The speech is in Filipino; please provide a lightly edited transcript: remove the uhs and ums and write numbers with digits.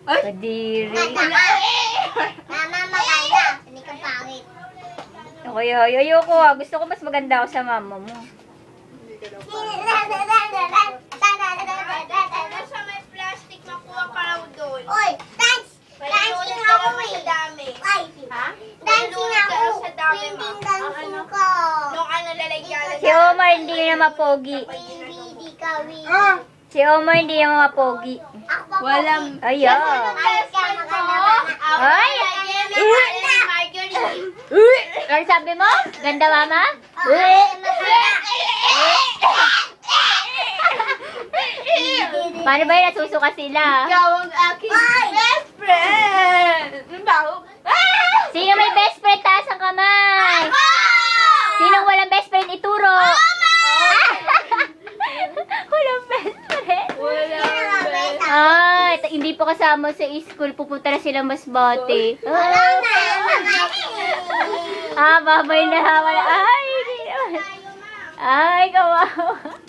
Kadiri. Mama, maganda. Hindi ka pangit. Ayoko ah. Gusto ko mas maganda ako sa mama mo. Nasa may plastic, makuha ka raw doon. Oy, dance! Dancing ako eh. Dami. Ay, Ha? dancing ako. Sa dami, ma. Pwedeng dancing ko. Nung ano lalagyan. Si Omar hindi na mapogi. Hindi ka, Wee. Si Omar hindi na mapogi. Ako pa Walang- Ayan. Ayos ka, maganda ka na. Ay! Ano sabi mo? Ganda mama? Paano ba yun? Nasusuka sila. Ikaw ang aking best friend. Sino may best friend? Taas ang kamay. Sinong walang best friend? Ituro. Walang best friend. Ay, hindi pa kasama sa school. Pupunta na sila Masbate. Babay na. Ay, hindi naman. Ay, kawawa.